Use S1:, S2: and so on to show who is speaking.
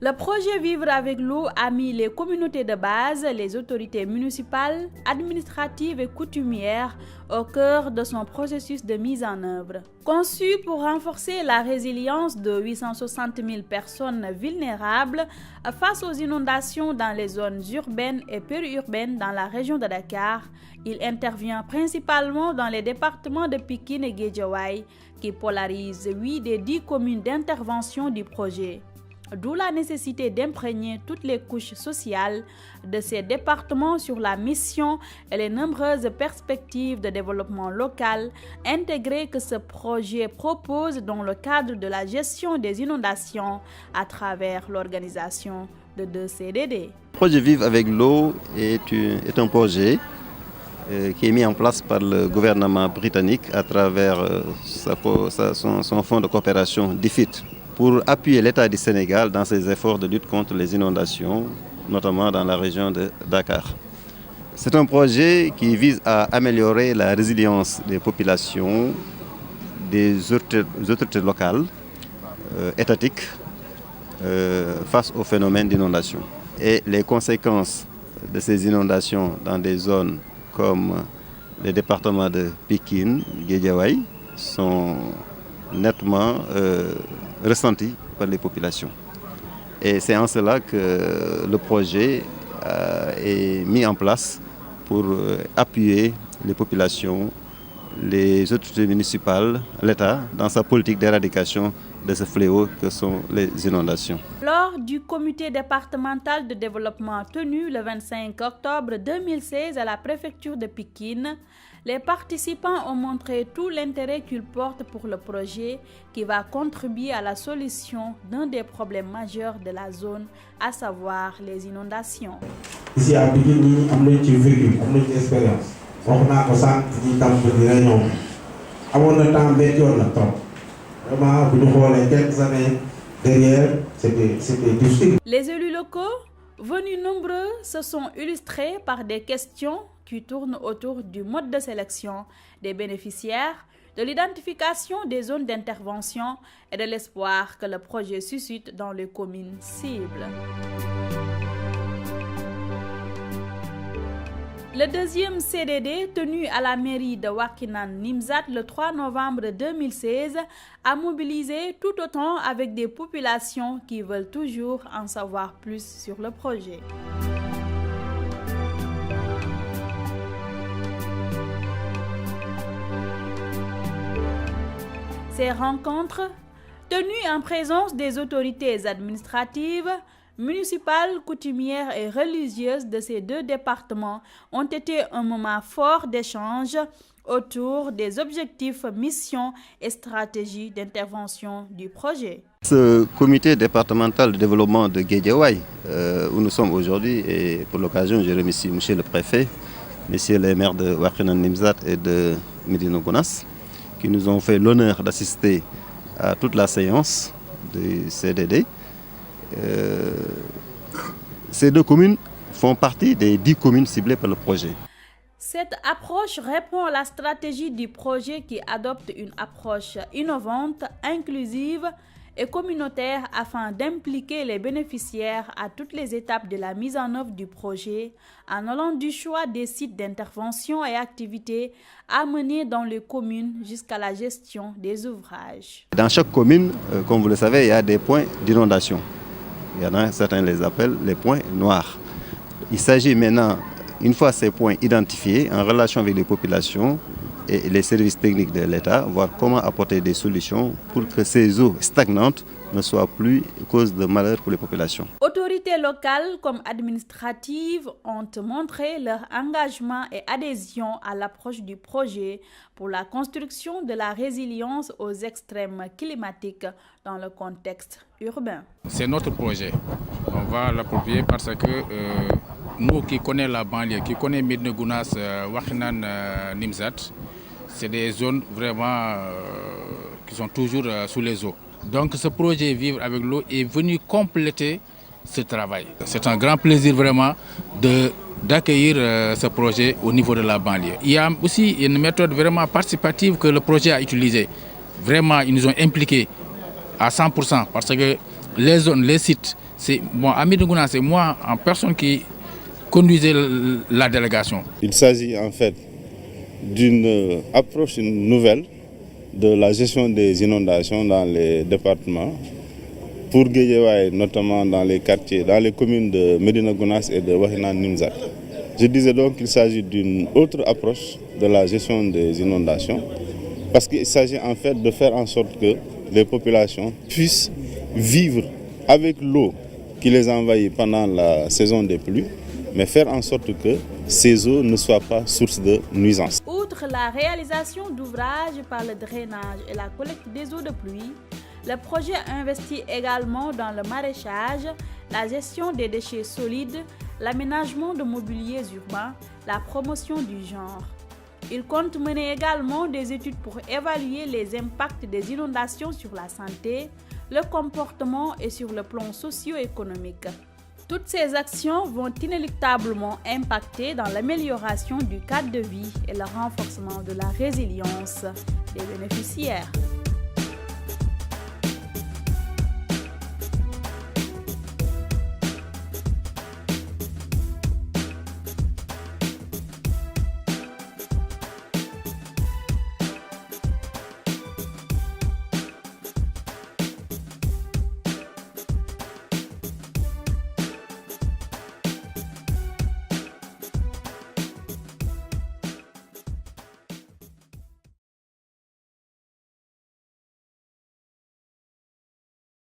S1: Le projet Vivre avec l'eau a mis les communautés de base, les autorités municipales, administratives et coutumières au cœur de son processus de mise en œuvre. Conçu pour renforcer la résilience de 860 000 personnes vulnérables face aux inondations dans les zones urbaines et périurbaines dans la région de Dakar, il intervient principalement dans les départements de Pikine et Guédiawaye qui polarisent 8 des 10 communes d'intervention du projet. D'où la nécessité d'imprégner toutes les couches sociales de ces départements sur la mission et les nombreuses perspectives de développement local intégrées que ce projet propose dans le cadre de la gestion des inondations à travers l'organisation de 2 CDD.
S2: Le projet Vivre avec l'eau est un projet qui est mis en place par le gouvernement britannique à travers son fonds de coopération DFID, pour appuyer l'État du Sénégal dans ses efforts de lutte contre les inondations, notamment dans la région de Dakar. C'est un projet qui vise à améliorer la résilience des populations, des autorités locales, étatiques, face au phénomène d'inondation. Et les conséquences de ces inondations dans des zones comme les départements de Pikine, Guédiawaye, sont nettement ressentis par les populations. Et c'est en cela que le projet est mis en place pour appuyer les populations, les autorités municipales, l'État, dans sa politique d'éradication de ce fléau que sont les inondations.
S1: Lors du comité départemental de développement tenu le 25 octobre 2016 à la préfecture de Pikine, les participants ont montré tout l'intérêt qu'ils portent pour le projet qui va contribuer à la solution d'un des problèmes majeurs de la zone, à savoir les inondations.
S3: Ici à Pikine, on a une vécu, on a une expérience. On a un centre qui est réunion. On a un temps de vraiment, vous nous voyez quelques années derrière, c'était difficile.
S1: Les élus locaux, venus nombreux, se sont illustrés par des questions qui tournent autour du mode de sélection des bénéficiaires, de l'identification des zones d'intervention et de l'espoir que le projet suscite dans les communes cibles. Le deuxième CDD, tenu à la mairie de Wakhinane Nimzatt le 3 novembre 2016, a mobilisé tout autant avec des populations qui veulent toujours en savoir plus sur le projet. Ces rencontres, tenues en présence des autorités administratives, municipales, coutumières et religieuses de ces 2 départements, ont été un moment fort d'échange autour des objectifs, missions et stratégies d'intervention du projet.
S2: Ce comité départemental de développement de Guédiawaye, où nous sommes aujourd'hui, et pour l'occasion, je remercie M. le préfet, M. les maires de Wakhinane Nimzatt et de Médina Gounass, qui nous ont fait l'honneur d'assister à toute la séance du CDD. Ces 2 communes font partie des 10 communes ciblées par le projet.
S1: Cette approche répond à la stratégie du projet qui adopte une approche innovante, inclusive et communautaire afin d'impliquer les bénéficiaires à toutes les étapes de la mise en œuvre du projet, en allant du choix des sites d'intervention et activités à mener dans les communes jusqu'à la gestion des ouvrages.
S2: Dans chaque commune, comme vous le savez, il y a des points d'inondation. Il y en a, certains les appellent les points noirs. Il s'agit maintenant, une fois ces points identifiés, en relation avec les populations et les services techniques de l'État, voir comment apporter des solutions pour que ces eaux stagnantes ne soient plus cause de malheur pour les populations.
S1: Autorités locales comme administratives ont montré leur engagement et adhésion à l'approche du projet pour la construction de la résilience aux extrêmes climatiques dans le contexte urbain.
S4: C'est notre projet. On va l'approprier parce que nous qui connaissons la banlieue, qui connaissons Médina Gounass, Wakhinane Nimzatt, c'est des zones vraiment qui sont toujours sous les eaux. Donc ce projet Vivre avec l'eau est venu compléter ce travail. C'est un grand plaisir vraiment d'accueillir ce projet au niveau de la banlieue. Il y a aussi une méthode vraiment participative que le projet a utilisée. Vraiment, ils nous ont impliqués à 100% parce que les zones, les sites, à Médina Gounass, c'est moi en personne qui conduisait la délégation.
S5: Il s'agit en fait d'une approche nouvelle de la gestion des inondations dans les départements, pour Guédiawaye, notamment dans les quartiers, dans les communes de Médina Gounass et de Wakhinane Nimzatt. Je disais donc qu'il s'agit d'une autre approche de la gestion des inondations, parce qu'il s'agit en fait de faire en sorte que les populations puissent vivre avec l'eau qui les envahit pendant la saison des pluies, mais faire en sorte que ces eaux ne soient pas source de nuisances.
S1: Outre la réalisation d'ouvrages par le drainage et la collecte des eaux de pluie, le projet investit également dans le maraîchage, la gestion des déchets solides, l'aménagement de mobiliers urbains, la promotion du genre. Il compte mener également des études pour évaluer les impacts des inondations sur la santé, le comportement et sur le plan socio-économique. Toutes ces actions vont inéluctablement impacter dans l'amélioration du cadre de vie et le renforcement de la résilience des bénéficiaires.